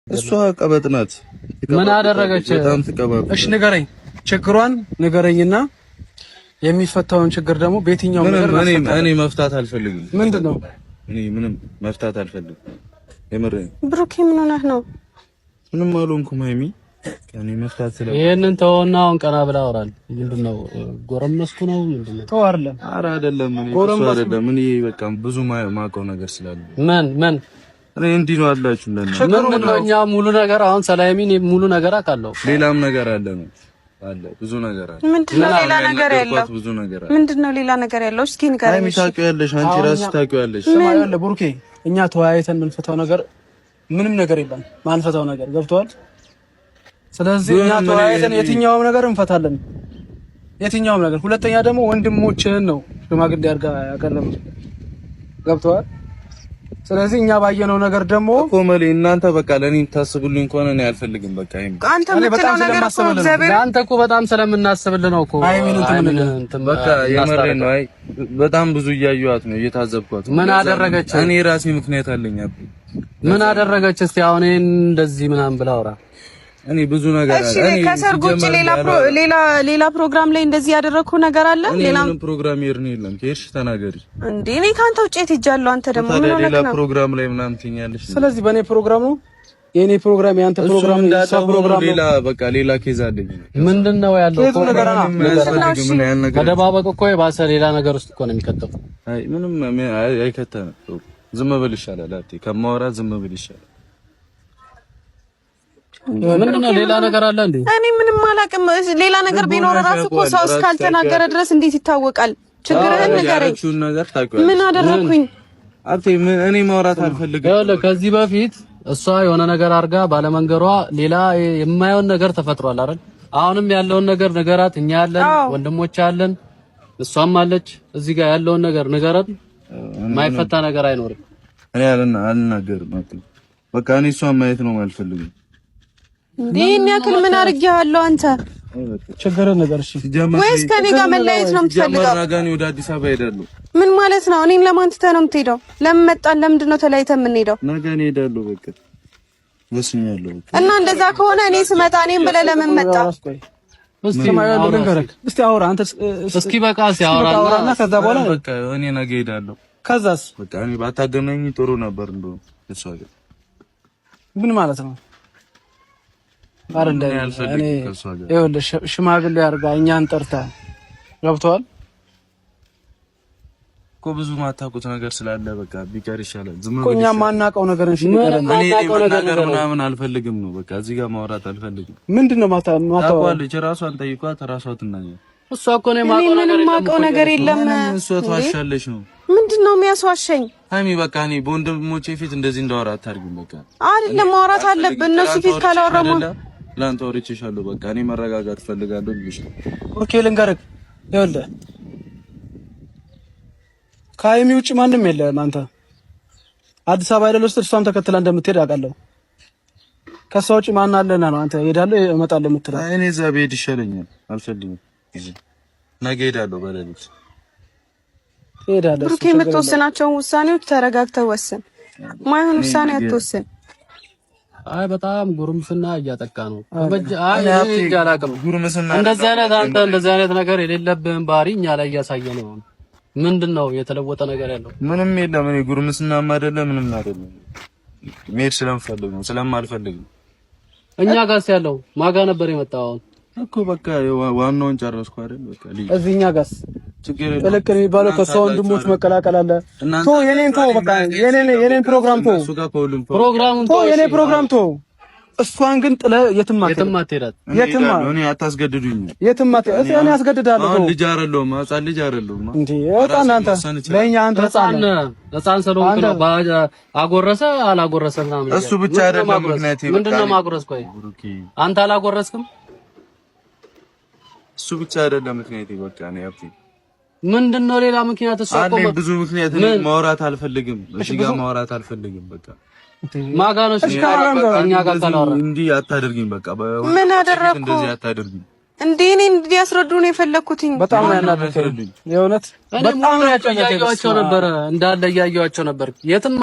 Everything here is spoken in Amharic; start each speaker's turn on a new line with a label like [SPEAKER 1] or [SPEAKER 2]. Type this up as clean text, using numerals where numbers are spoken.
[SPEAKER 1] እሷ ቀበጥ ናት።
[SPEAKER 2] ምን አደረገች? እሺ ንገረኝ፣ ችግሯን ንገረኝና የሚፈታውን ችግር ደግሞ በየትኛው ነገር
[SPEAKER 1] እኔ መፍታት አልፈልግም።
[SPEAKER 2] ምንድነው?
[SPEAKER 1] እኔ ምንም መፍታት አልፈልግም። የምር
[SPEAKER 3] ብሩኬ ምን ሆነህ ነው?
[SPEAKER 1] ምንም አልሆንኩም ሃይሚ። እኔ መፍታት ስለ
[SPEAKER 2] ይሄንን ተወውና አሁን ቀና ብላ አወራል። ምንድነው? ጎረመስኩ ነው ምንድነው?
[SPEAKER 1] ተው አይደለም። ኧረ አይደለም። እኔ እሱ አይደለም። እኔ በቃ ብዙ ማውቀው ነገር ስላለ
[SPEAKER 2] ምን
[SPEAKER 1] እኔ እንዲህ ነው አላችሁ እንደና
[SPEAKER 2] ምንድነው? እኛ ሙሉ ነገር አሁን ሰላሚን ሙሉ ነገር አውቃለሁ።
[SPEAKER 1] ሌላም ነገር አለ ነው አለ ብዙ ነገር አለ።
[SPEAKER 3] ምንድነው ሌላ ነገር ያለው?
[SPEAKER 1] ብዙ ነገር አለ።
[SPEAKER 3] ምንድነው ሌላ ነገር ያለው? እስኪ ንገረኝ።
[SPEAKER 1] ሃይሚ ታውቂያለሽ፣ አንቺ ራስሽ ታውቂያለሽ።
[SPEAKER 2] ሰማያለ ብሩኬ፣ እኛ ተወያይተን የምንፈታው ነገር ምንም ነገር የለም። ማንፈታው ነገር ገብቷል። ስለዚህ እኛ ተወያይተን የትኛውም ነገር እንፈታለን፣ የትኛውም ነገር። ሁለተኛ ደግሞ ወንድሞችህን ነው ሽማግሌ አድርጋ ያቀረበው ገብቷል። ስለዚህ እኛ ባየነው ነገር ደግሞ
[SPEAKER 1] ኮመሌ እናንተ በቃ ለኔ ታስቡልኝ ከሆነ እኔ አልፈልግም። በቃ ይሄን
[SPEAKER 3] አንተ በጣም ስለማስብልህ
[SPEAKER 2] አንተ እኮ በጣም ስለምናስብልህ ነው እኮ
[SPEAKER 1] በቃ የመረኝ ነው። አይ በጣም ብዙ እያየኋት ነው፣ እየታዘብኳት።
[SPEAKER 2] ምን አደረገች?
[SPEAKER 1] እኔ ራሴ ምክንያት አለኝ።
[SPEAKER 2] ምን አደረገች? እስቲ አሁን ይሄን እንደዚህ ምናምን ብላ አውራ።
[SPEAKER 1] እኔ ብዙ ነገር አለ።
[SPEAKER 3] እኔ ከሰርጉ ውጪ ሌላ ፕሮግራም ላይ እንደዚህ ያደረኩ ነገር አለ።
[SPEAKER 1] ሌላ ፕሮግራም ይርኒ የለም። ከሄድሽ ተናገሪ
[SPEAKER 3] እንዴ። እኔ ካንተ ውጪ ሄጃለሁ። አንተ ደግሞ ምን ሆነህ ነው?
[SPEAKER 1] ሌላ ፕሮግራም ላይ ምናምን ትኛለሽ።
[SPEAKER 2] ስለዚህ በእኔ ፕሮግራም ነው የኔ ፕሮግራም ያንተ ፕሮግራም ነው። እሷ ፕሮግራም
[SPEAKER 1] ሌላ በቃ ሌላ ኬዝ አለኝ።
[SPEAKER 2] ምንድነው ያለው?
[SPEAKER 1] ኬዝ ነገር ነው።
[SPEAKER 2] መደባበቅ እኮ የባሰ ሌላ ነገር ውስጥ እኮ ነው የሚከተው።
[SPEAKER 1] አይ ምንም አይከተንም። ዝም ብል ይሻላል። አትይ ከማወራ ዝም ብል ይሻላል።
[SPEAKER 2] ምንድነው ሌላ ነገር አለ እንዴ?
[SPEAKER 3] እኔ ምንም አላውቅም። ሌላ ነገር ቢኖር ራሱ እኮ ሰው እስካልተናገረ ድረስ እንዴት ይታወቃል? ችግርህን ንገረኝ። ምን አደረኩኝ?
[SPEAKER 1] አትይ እኔ ማውራት አልፈልግም።
[SPEAKER 2] ይኸውልህ ከዚህ በፊት እሷ የሆነ ነገር አድርጋ ባለመንገሯ ሌላ የማይሆን ነገር ተፈጥሯል አይደል? አሁንም ያለውን ነገር ንገራት። እኛ ያለን ወንድሞች አለን፣ እሷም አለች። እዚህ ጋር ያለውን ነገር ንገራት። የማይፈታ ነገር አይኖርም።
[SPEAKER 1] እኔ አልናገርም። በቃ እኔ እሷን ማየት ነው የማልፈልገው።
[SPEAKER 3] ይሄን ያክል ምን አድርጌሃለሁ? አንተ
[SPEAKER 2] ችግርህን ነገር እሺ፣
[SPEAKER 3] ወይስ ከኔ ጋር መለያየት ነው የምትፈልገው?
[SPEAKER 1] ጀማራጋኒ ወደ አዲስ አበባ ሄዳለሁ።
[SPEAKER 3] ምን ማለት ነው? እኔን ለማን ትተህ ነው የምትሄደው? ለምን መጣን? ለምንድን ነው ተለያይተን የምንሄደው?
[SPEAKER 1] ነገ እኔ ሄዳለሁ። በቃ ወስኛለሁ።
[SPEAKER 3] እና እንደዛ ከሆነ እኔ ስመጣ እኔን ብለህ ለምን መጣ?
[SPEAKER 2] እስቲ አውራ አንተ። እስኪ በቃ ሲያወራና ከዛ በኋላ
[SPEAKER 1] በቃ እኔ ነገ ሄዳለሁ።
[SPEAKER 2] ከዛስ
[SPEAKER 1] በቃ እኔ ባታገናኝ ጥሩ ነበር። እንደው እሷ ግን
[SPEAKER 2] ምን ማለት ነው? አረንዳ እኔ ይኸውልህ ሽማግሌ አድርጋ እኛን ጠርታ ገብቷል
[SPEAKER 1] እኮ ብዙ ማታውቁት ነገር ስላለ በቃ ቢቀር ይሻላል። ዝም
[SPEAKER 2] ብሎ እኛ ማናውቀው ነገር እንሽ ይቀርና
[SPEAKER 1] እኔ ነገር ምናምን አልፈልግም ነው በቃ እዚህ ጋር ማውራት አልፈልግም።
[SPEAKER 2] ምንድነው ማታውቃለች?
[SPEAKER 1] ራሷን ጠይቋት፣ ራሷ ትናገር።
[SPEAKER 2] እሷ እኮ ነው ማውቀው
[SPEAKER 3] ነገር የለም።
[SPEAKER 1] እሷ ተዋሻለሽ ነው።
[SPEAKER 3] ምንድነው የሚያስዋሸኝ?
[SPEAKER 1] ሃይሚ በቃ እኔ በወንድሞቼ ፊት እንደዚህ እንዳወራ አታርጊም። በቃ
[SPEAKER 3] አይደለም ማውራት አለብን እነሱ ፊት ካላወራሙ
[SPEAKER 1] ላንተ ወርቼሻለሁ። በቃ እኔ መረጋጋት ፈልጋለሁ ልልሽ ነው።
[SPEAKER 2] ኦኬ ልንገርህ፣ ይኸውልህ ከሃይሚ ውጪ ማንም የለም። አንተ አዲስ አበባ አይደል ውስጥ እሷም ተከትላ እንደምትሄድ አውቃለሁ። ከሷ ውጪ ማን አለና ነው አንተ ሄዳለሁ እመጣለሁ የምትለው?
[SPEAKER 1] እኔ እዛ ብሄድ ይሻለኛል። አልፈልግም። ነገ ሄዳለሁ በሌሊት
[SPEAKER 2] ሄዳለሁ።
[SPEAKER 3] ብሩኬ የምትወስናቸውን ውሳኔዎች ተረጋግተህ ወስን። ማይሆን ውሳኔ አትወስን።
[SPEAKER 2] አይ በጣም ጉርምስና እያጠቃ ነው። አይ አላውቅም።
[SPEAKER 1] ጉርምስና
[SPEAKER 2] እንደዚህ አይነት አንተ እንደዚህ አይነት ነገር የሌለብህን ባህሪ እኛ ላይ እያሳየ ነው። ምንድነው የተለወጠ ነገር ያለው?
[SPEAKER 1] ምንም የለም። እኔ ጉርምስናም አይደለም ምንም አይደለም። መሄድ ስለምፈልግ ነው ስለማልፈልግ ነው።
[SPEAKER 2] እኛ ጋርስ ያለው ማጋ ነበር የመጣው
[SPEAKER 1] እኮ በቃ ዋናውን ጨረስኩ አይደል? በቃ
[SPEAKER 2] እዚህኛ ጋርስ ችግር ጥልቅ የሚባለው ከሰው ወንድሞች መቀላቀል አለ። ቶ የኔን ቶ በቃ የኔን ፕሮግራም ቶ ፕሮግራሙን ቶ የኔ ፕሮግራም ቶ እሷን ግን ጥለህ የትም አትሄዳት። የትም
[SPEAKER 1] እኔ አታስገድዱኝ።
[SPEAKER 2] የትም አትሄድ። እኔ አስገድዳለሁ።
[SPEAKER 1] አሁን ልጅ አይደለሁም፣ ህፃን ልጅ አይደለሁም
[SPEAKER 2] እንዴ? ወጣና አንተ ለኛ አንተ ህፃን ስለሆንክ ነው። አጎረሰ አላጎረሰ ምናምን
[SPEAKER 1] እሱ ብቻ አይደለም ምክንያቴ።
[SPEAKER 2] ምንድነው ማጉረስ? ቆይ አንተ አላጎረስክም?
[SPEAKER 1] እሱ ብቻ አይደለም ምክንያቴ። በቃ ነው ያብቲ።
[SPEAKER 2] ምንድነው ሌላ ምክንያት? እሱ
[SPEAKER 1] እኮ ብዙ ምክንያት ማውራት አልፈልግም። እዚህ ጋር ማውራት አልፈልግም። በቃ
[SPEAKER 2] ማጋኖች እኛ ጋር ታላወራ
[SPEAKER 1] እንዴ አታደርጊኝ። በቃ
[SPEAKER 3] ምን አደረኩ?
[SPEAKER 1] እንደዚህ አታደርጊኝ
[SPEAKER 3] እንዴ። እኔ እንዲያስረዱ ነው የፈለኩትኝ።
[SPEAKER 2] በጣም ነው ያናደረኝ የእውነት በጣም ነው ያጫወታቸው ነበር። እንዳለ ያያያቸው ነበር የትም